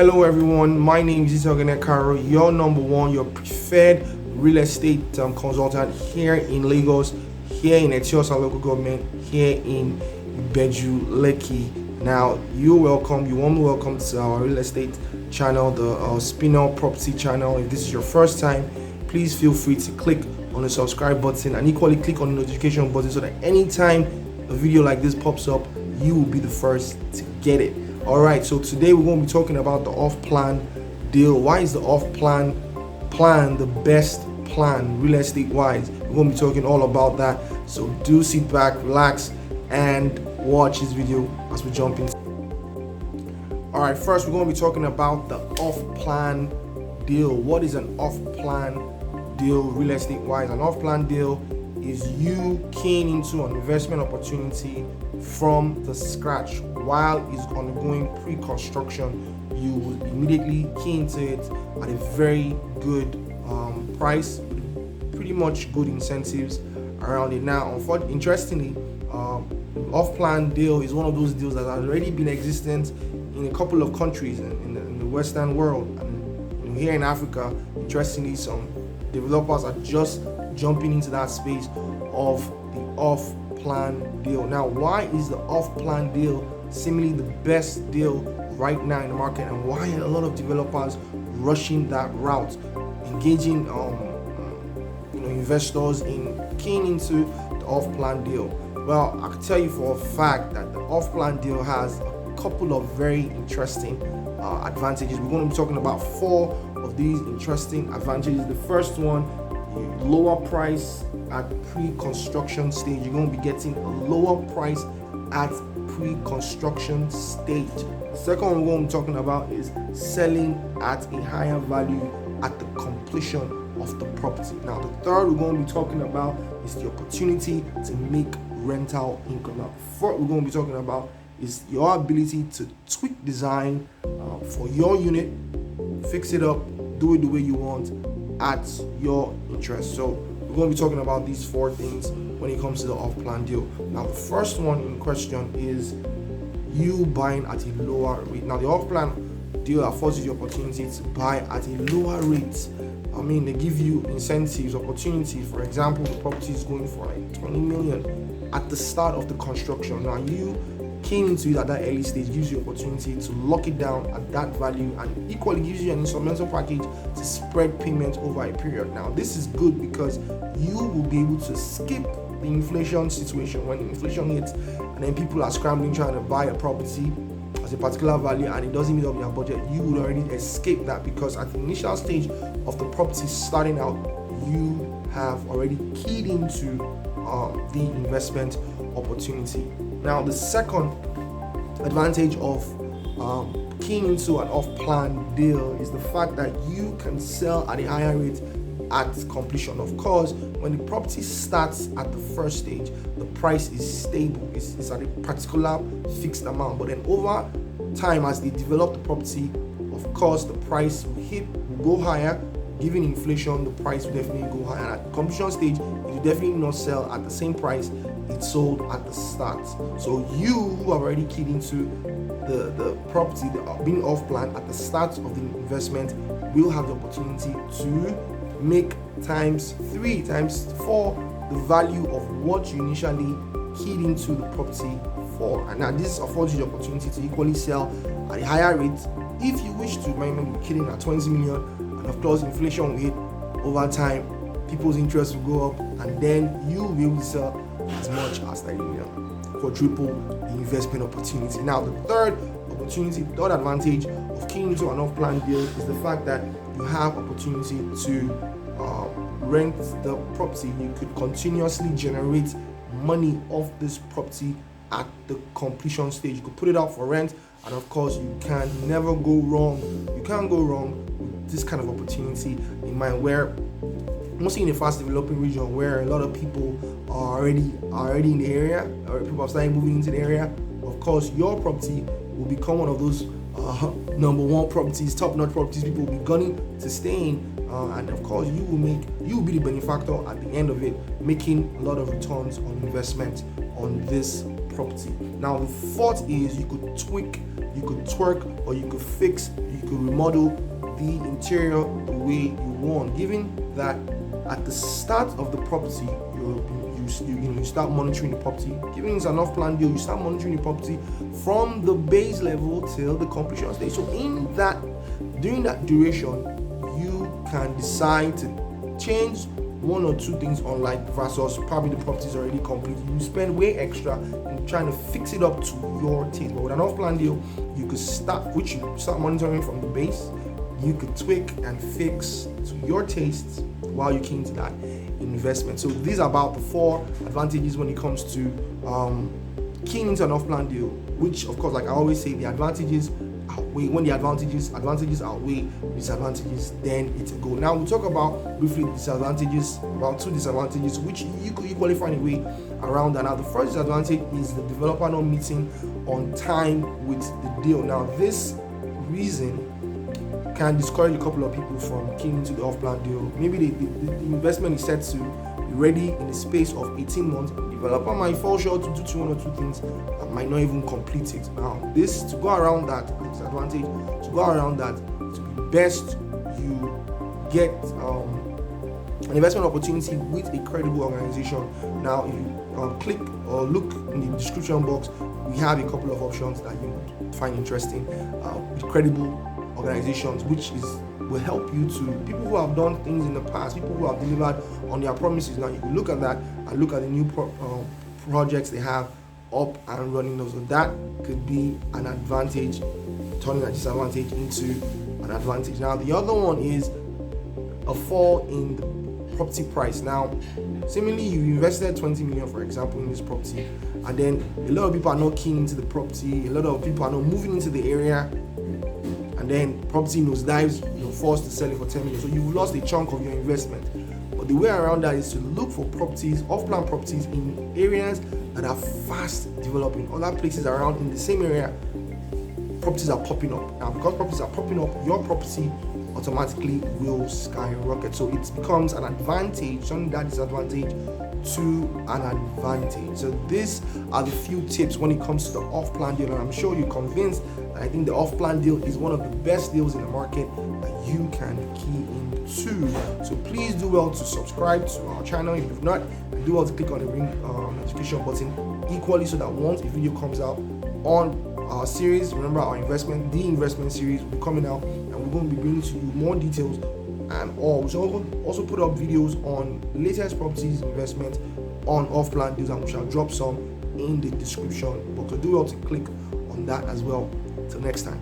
Hello everyone, my name is Caro, your number one, your preferred real estate consultant here in Lagos, here in Etiosa local government, here in Beju Lekki. Now, you're warmly welcome to our real estate channel, the Spinal Property channel. If this is your first time, please feel free to click on the subscribe button and equally click on the notification button so that anytime a video like this pops up, you will be the first to get it. Alright, so today we're going to be talking about the off-plan deal. Why is the off-plan plan the best plan real estate wise? We're going to be talking all about that. So do sit back, relax, and watch this video as we jump in. Alright, first we're going to be talking about the off-plan deal. What is an off-plan deal real estate wise? An off-plan deal is you keying into an investment opportunity from the scratch while it's undergoing pre-construction. You will immediately key into it at a very good price, pretty much good incentives around it. Now, interestingly, off-plan deal is one of those deals that has already been existent in a couple of countries in the Western world, and here in Africa, interestingly, some developers are just jumping into that space of the off-plan deal. Now, why is the off-plan deal seemingly the best deal right now in the market, and why are a lot of developers rushing that route, engaging investors in keying into the off-plan deal? Well, I can tell you for a fact that the off-plan deal has a couple of very interesting advantages. We're going to be talking about 4 of these interesting advantages. The first one, lower price at pre-construction stage. You're going to be getting a lower price at pre-construction stage. The second one we're going to be talking about is selling at a higher value at the completion of the property. Now, the third we're going to be talking about is the opportunity to make rental income. Now, the fourth we're going to be talking about is your ability to tweak design for your unit, fix it up, do it the way you want at your interest. So we're going to be talking about these 4 things when it comes to the off-plan deal. Now, the first one in question is you buying at a lower rate. Now, the off-plan deal affords you the opportunity to buy at a lower rate. I mean, they give you incentives, opportunities. For example, the property is going for like 20 million at the start of the construction. Now, you keying into it at that early stage gives you opportunity to lock it down at that value, and equally gives you an instrumental package to spread payment over a period. Now, this is good because you will be able to skip the inflation situation. When inflation hits and then people are scrambling trying to buy a property at a particular value and it doesn't meet up their budget, you would already escape that, because at the initial stage of the property starting out, you have already keyed into the investment opportunity. Now, the second advantage of keying into an off-plan deal is the fact that you can sell at a higher rate at completion. Of course, when the property starts at the first stage, the price is stable. It's at a particular fixed amount. But then over time, as they develop the property, of course, the price will go higher. Given inflation, the price will definitely go higher. And at the completion stage, it will definitely not sell at the same price it sold at the start. So you who have already keyed into the property, being off plan at the start of the investment, will have the opportunity to make times 3, times 4 the value of what you initially keyed into the property for. And now this affords you the opportunity to equally sell at a higher rate if you wish to. Maybe be kidding at 20 million, and of course inflation will hit over time, people's interest will go up, and then you will be able to sell as much as 30 million, quadruple the investment opportunity. Now, the third advantage of keying into an off-plan deal is the fact that you have opportunity to rent the property. You could continuously generate money off this property at the completion stage. You could put it out for rent, and of course, you can never go wrong. You can't go wrong with this kind of opportunity in mind, where mostly in a fast developing region where a lot of people are already in the area, or people are starting moving into the area. Of course, your property will become one of those number one properties, top-notch properties people will be gunning to stay in, and of course you will be the benefactor at the end of it, making a lot of returns on investment on this property. Now, the fourth is you could tweak you could twerk, or you could fix, you could remodel the interior the way you want, given that at the start of the property you start monitoring the property. Given it's an off-plan deal, you start monitoring the property from the base level till the completion stage. So during that duration, you can decide to change one or two things on, like, versus probably the property is already complete. You spend way extra in trying to fix it up to your taste. But with an off-plan deal, you could start monitoring from the base. You could tweak and fix to your tastes while you key into that investment. So these are about the 4 advantages when it comes to keying into an off-plan deal, which, of course, like I always say, the advantages outweigh. When the advantages outweigh disadvantages, then it's a go. Now we'll talk about briefly disadvantages, about 2 disadvantages which you could equally find a way around that. Now the first disadvantage is the developer not meeting on time with the deal. Now this reason can discourage a couple of people from keying into the off-plan deal. Maybe the investment is set to be ready in the space of 18 months. The developer might fall short to do 1 or 2 things and might not even complete it. Now, to go around that, it's best you get an investment opportunity with a credible organization. Now, if you click or look in the description box, we have a couple of options that you would find interesting with credible organizations, which will help you to people who have done things in the past, people who have delivered on their promises. Now you can look at that and look at the new projects they have up and running. So that could be an advantage, turning a disadvantage into an advantage. Now the other one is a fall in the property price. Now seemingly you invested 20 million, for example, in this property, and then a lot of people are not keen into the property, a lot of people are not moving into the area, and then property nosedives, you're forced to sell it for 10 million. So you've lost a chunk of your investment. But the way around that is to look for properties, off-plan properties, in areas that are fast developing. Other places around in the same area, properties are popping up. Now, because properties are popping up, your property automatically will skyrocket. So it becomes an advantage, something that is disadvantage to an advantage. So these are the few tips when it comes to the off-plan deal, and I'm sure you're convinced that I think the off-plan deal is one of the best deals in the market that you can key into. So please do well to subscribe to our channel if you've not, and do well to click on the ring notification button equally, so that once a video comes out on our series, remember our the investment series will be coming out, and we're going to be bringing to you more details and all. We shall also put up videos on latest properties investment on off-plan deals, and we shall drop some in the description box. So do well to click on that as well. Till next time.